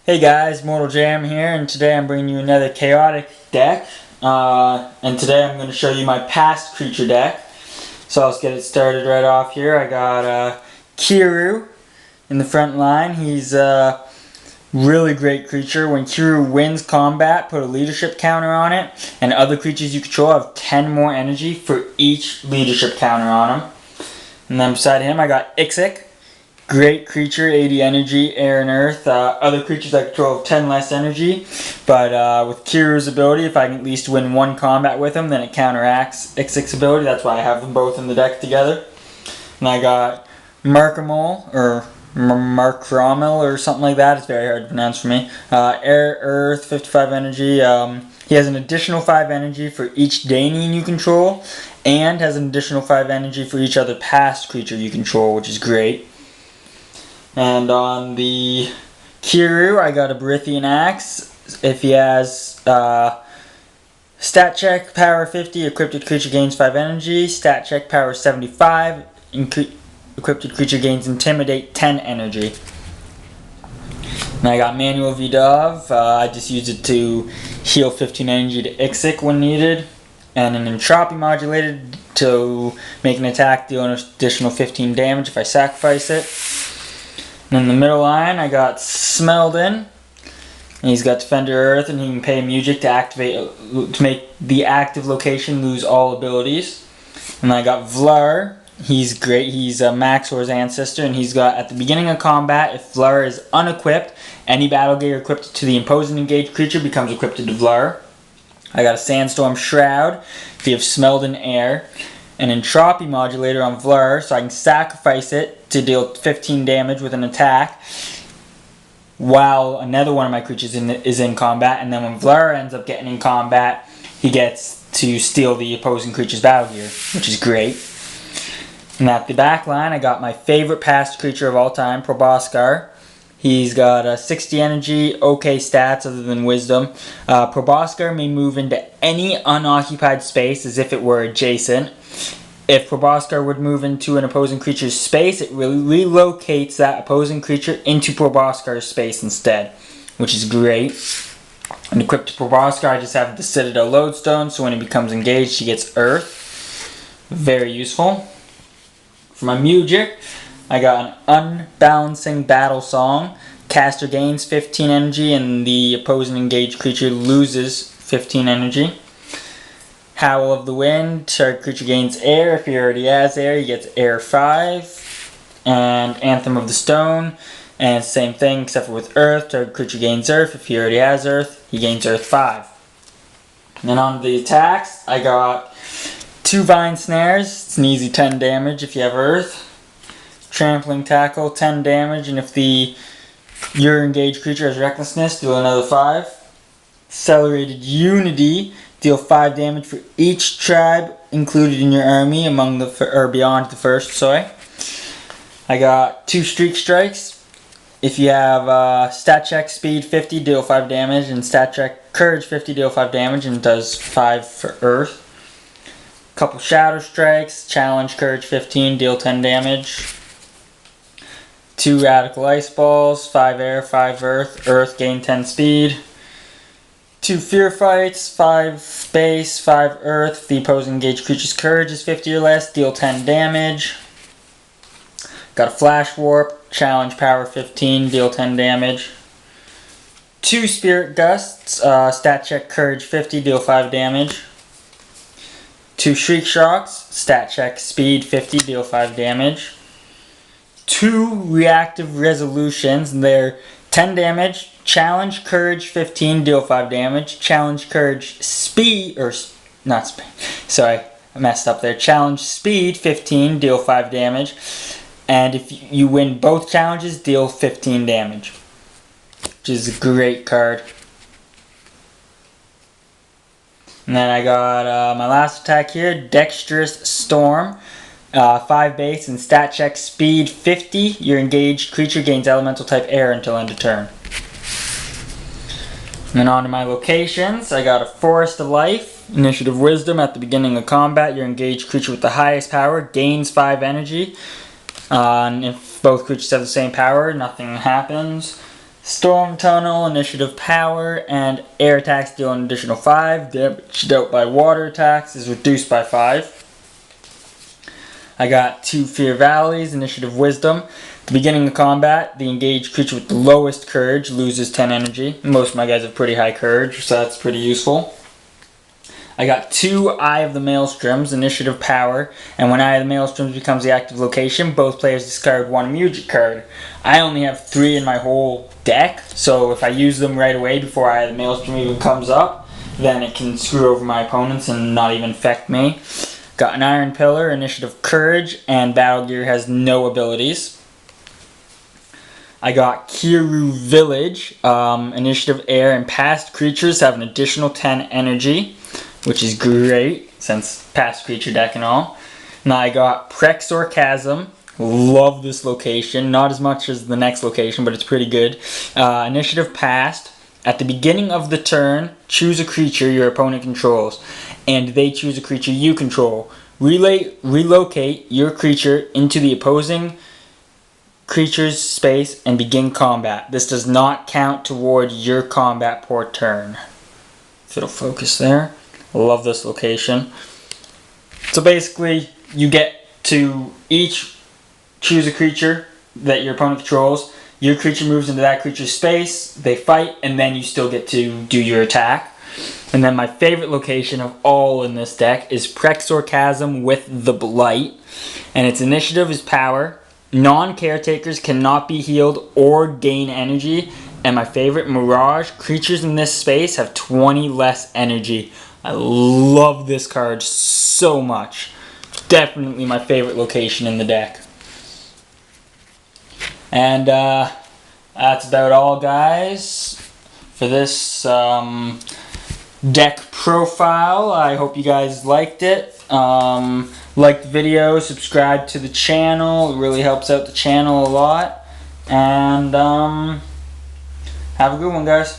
Hey guys, Mortal Jam here, and today I'm bringing you another chaotic deck. And today I'm going to show you my past creature deck. So let's get it started right off here. I got Kiru in the front line. He's a really great creature. When Kiru wins combat, put a leadership counter on it, and other creatures you control have 10 more energy for each leadership counter on him. And then beside him I got Ixik. Great creature, 80 energy, air and earth. Other creatures I control have 10 less energy. But with Kiru's ability, if I can at least win one combat with him, then it counteracts Ixik's ability. That's why I have them both in the deck together. And I got Markamol, or Markramel, or something like that. It's very hard to pronounce for me. Air, earth, 55 energy. He has an additional 5 energy for each Danian you control, and has an additional 5 energy for each other past creature you control, which is great. And on the Kiru, I got a Brithian Axe. If he has stat check, power 50, equipped creature gains 5 energy. Stat check, power 75, equipped creature gains intimidate 10 energy. And I got Manual Vidov. I just use it to heal 15 energy to Ixik when needed. And an Entropy Modulated to make an attack deal an additional 15 damage if I sacrifice it. And in the middle line, I got Smeldin, and he's got Defender Earth, and he can pay music to make the active location lose all abilities. And I got Vlar. He's great. He's Maxor's ancestor, and he's got, at the beginning of combat, if Vlar is unequipped, any battle gear equipped to the opposing engaged creature becomes equipped to Vlar. I got a Sandstorm Shroud. If you have Smeldin Air. An Entropy Modulator on Vlar, so I can sacrifice it to deal 15 damage with an attack while another one of my creatures is in combat, and then when Vlar ends up getting in combat, he gets to steal the opposing creature's battle gear, which is great. And at the back line, I got my favorite past creature of all time, Provost. He's got 60 energy, okay stats other than wisdom. Provost may move into any unoccupied space as if it were adjacent. If Provost would move into an opposing creature's space, it relocates that opposing creature into Probost's space instead, which is great. And equipped to Provost, I just have the Citadel Lodestone, so when he becomes engaged, he gets Earth. Very useful. For my music, I got an Unbalancing Battle Song. Caster gains 15 energy and the opposing engaged creature loses 15 energy. Howl of the Wind, target creature gains air. If he already has air, he gets air 5. And Anthem of the Stone, and same thing except for with earth, target creature gains earth. If he already has earth, he gains earth 5. And then on the attacks, I got 2 Vine Snares. It's an easy 10 damage if you have earth. Trampling Tackle, 10 damage, and if your engaged creature has Recklessness, do another 5. Accelerated Unity, deal 5 damage for each tribe included in your army beyond the first, sorry. I got 2 Streak Strikes. If you have stat check speed 50, deal 5 damage, and stat check courage 50, deal 5 damage, and does 5 for earth. Couple Shadow Strikes, challenge courage 15, deal 10 damage. 2 Radical Ice Balls, 5 air, 5 earth, earth gain 10 speed. 2 Fear Fights, 5 space, 5 earth. If the opposing engaged creature's courage is 50 or less, deal 10 damage. Got a Flash Warp, challenge power 15, deal 10 damage. 2 Spirit Gusts, stat check courage 50, deal 5 damage. 2 Shriek Shocks, stat check speed 50, deal 5 damage. 2 Reactive Resolutions, and they're 10 damage, challenge courage 15, deal 5 damage, challenge courage speed, or not speed, sorry, I messed up there, challenge speed 15, deal 5 damage, and if you win both challenges, deal 15 damage, which is a great card. And then I got my last attack here, Dexterous Storm. 5 base and stat check speed 50. Your engaged creature gains elemental type air until end of turn. And then on to my locations. I got a Forest of Life, Initiative Wisdom. At the beginning of combat, your engaged creature with the highest power gains 5 energy. And if both creatures have the same power, nothing happens. Storm Tunnel, initiative power, and air attacks deal an additional 5. Damage dealt by water attacks is reduced by 5. I got 2 Fear Valleys, initiative wisdom. At the beginning of combat, the engaged creature with the lowest courage loses 10 energy. Most of my guys have pretty high courage, so that's pretty useful. I got 2 Eye of the Maelstroms, initiative power, and when Eye of the Maelstroms becomes the active location, both players discard 1 music card. I only have 3 in my whole deck, so if I use them right away before Eye of the Maelstrom even comes up, then it can screw over my opponents and not even affect me. Got an Iron Pillar, initiative courage, and Battle Gear has no abilities. I got Kiru Village, initiative air, and past creatures have an additional 10 energy, which is great, since past creature deck and all. Now I got Prexor Chasm. Love this location. Not as much as the next location, but it's pretty good. Initiative Past. At the beginning of the turn, choose a creature your opponent controls, and they choose a creature you control. Relocate your creature into the opposing creature's space and begin combat. This does not count toward your combat per turn. If it'll focus there. Love this location. So basically, you get to each choose a creature that your opponent controls. Your creature moves into that creature's space. They fight, and then you still get to do your attack. And then my favorite location of all in this deck is Prexor Chasm with the Blight. And its initiative is power. Non-caretakers cannot be healed or gain energy. And my favorite, Mirage. Creatures in this space have 20 less energy. I love this card so much. Definitely my favorite location in the deck. And that's about all, guys, for this deck profile. I hope you guys liked it. Like the video, subscribe to the channel. It really helps out the channel a lot. And have a good one, guys.